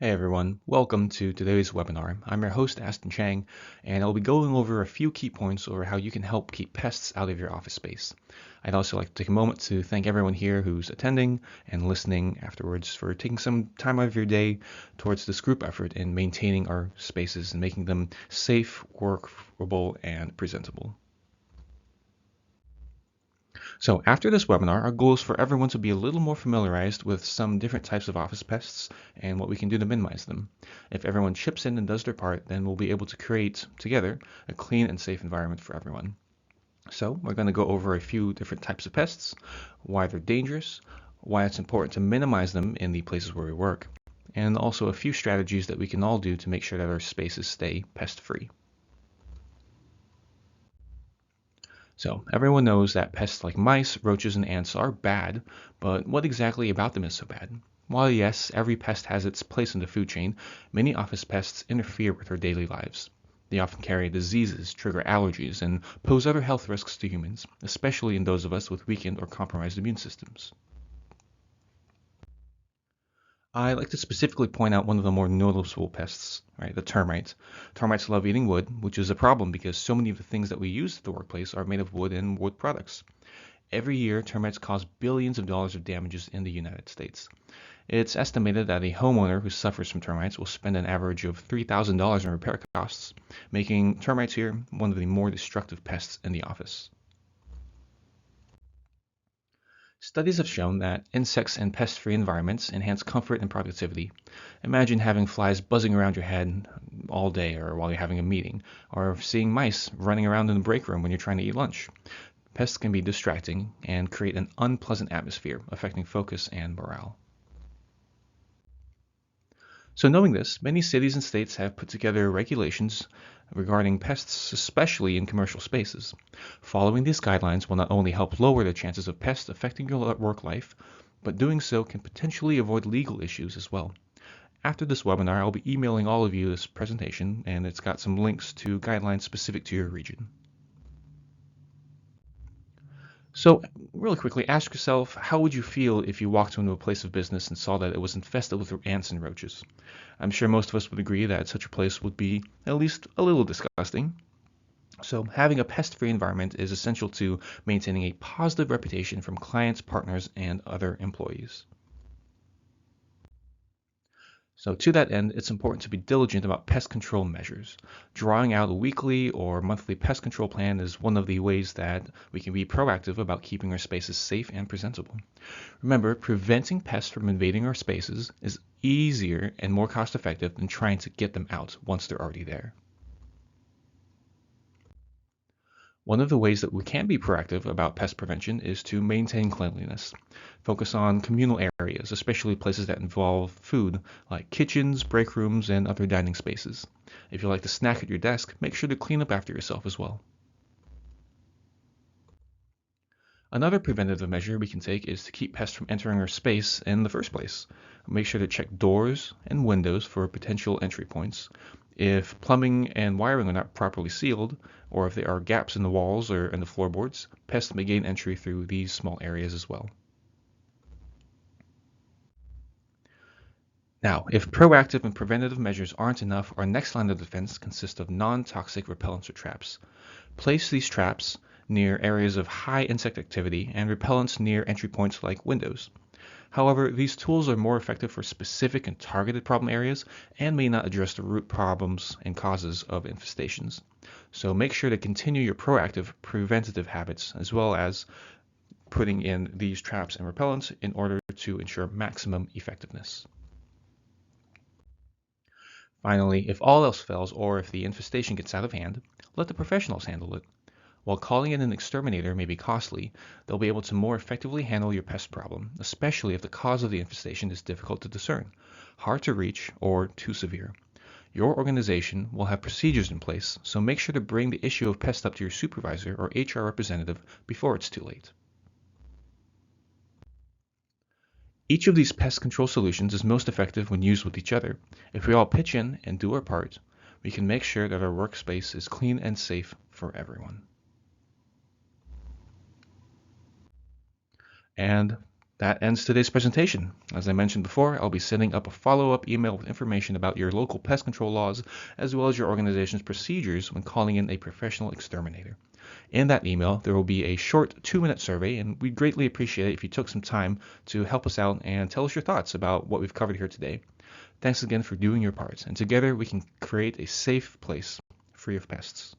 Hey everyone, welcome to today's webinar. I'm your host Aston Chang, and I'll be going over a few key points over how you can help keep pests out of your office space. I'd also like to take a moment to thank everyone here who's attending and listening afterwards for taking some time out of your day towards this group effort in maintaining our spaces and making them safe, workable, and presentable. So after this webinar, our goal is for everyone to be a little more familiarized with some different types of office pests and what we can do to minimize them. If everyone chips in and does their part, then we'll be able to create together a clean and safe environment for everyone. So we're going to go over a few different types of pests, why they're dangerous, why it's important to minimize them in the places where we work, and also a few strategies that we can all do to make sure that our spaces stay pest-free. So everyone knows that pests like mice, roaches, and ants are bad, but what exactly about them is so bad? While yes, every pest has its place in the food chain, many office pests interfere with our daily lives. They often carry diseases, trigger allergies, and pose other health risks to humans, especially in those of us with weakened or compromised immune systems. I like to specifically point out one of the more noticeable pests, right, the termites. Termites love eating wood, which is a problem because so many of the things that we use at the workplace are made of wood and wood products. Every year, termites cause billions of dollars of damages in the United States. It's estimated that a homeowner who suffers from termites will spend an average of $3,000 in repair costs, making termites here one of the more destructive pests in the office. Studies have shown that insects in pest-free environments enhance comfort and productivity. Imagine having flies buzzing around your head all day or while you're having a meeting, or seeing mice running around in the break room when you're trying to eat lunch. Pests can be distracting and create an unpleasant atmosphere, affecting focus and morale. So knowing this, many cities and states have put together regulations regarding pests, especially in commercial spaces. Following these guidelines will not only help lower the chances of pests affecting your work life, but doing so can potentially avoid legal issues as well. After this webinar, I'll be emailing all of you this presentation, and it's got some links to guidelines specific to your region. So really quickly, ask yourself, how would you feel if you walked into a place of business and saw that it was infested with ants and roaches? I'm sure most of us would agree that such a place would be at least a little disgusting. So having a pest-free environment is essential to maintaining a positive reputation from clients, partners, and other employees. So to that end, it's important to be diligent about pest control measures. Drawing out a weekly or monthly pest control plan is one of the ways that we can be proactive about keeping our spaces safe and presentable. Remember, preventing pests from invading our spaces is easier and more cost-effective than trying to get them out once they're already there. One of the ways that we can be proactive about pest prevention is to maintain cleanliness. Focus on communal areas, especially places that involve food, like kitchens, break rooms, and other dining spaces. If you like to snack at your desk, make sure to clean up after yourself as well. Another preventative measure we can take is to keep pests from entering our space in the first place. Make sure to check doors and windows for potential entry points. If plumbing and wiring are not properly sealed, or if there are gaps in the walls or in the floorboards, pests may gain entry through these small areas as well. Now, if proactive and preventative measures aren't enough, our next line of defense consists of non-toxic repellents or traps. Place these traps near areas of high insect activity and repellents near entry points like windows. However, these tools are more effective for specific and targeted problem areas and may not address the root problems and causes of infestations. So make sure to continue your proactive preventative habits as well as putting in these traps and repellents in order to ensure maximum effectiveness. Finally, if all else fails or if the infestation gets out of hand, let the professionals handle it. While calling in an exterminator may be costly, they'll be able to more effectively handle your pest problem, especially if the cause of the infestation is difficult to discern, hard to reach, or too severe. Your organization will have procedures in place, so make sure to bring the issue of pests up to your supervisor or HR representative before it's too late. Each of these pest control solutions is most effective when used with each other. If we all pitch in and do our part, we can make sure that our workspace is clean and safe for everyone. And That ends today's presentation. As I mentioned before, I'll be sending up a follow-up email with information about your local pest control laws, as well as your organization's procedures when calling in a professional exterminator. In that email, there will be a short 2-minute survey, and we'd greatly appreciate it if you took some time to help us out and tell us your thoughts about what we've covered here today. Thanks again for doing your part, and together we can create a safe place free of pests.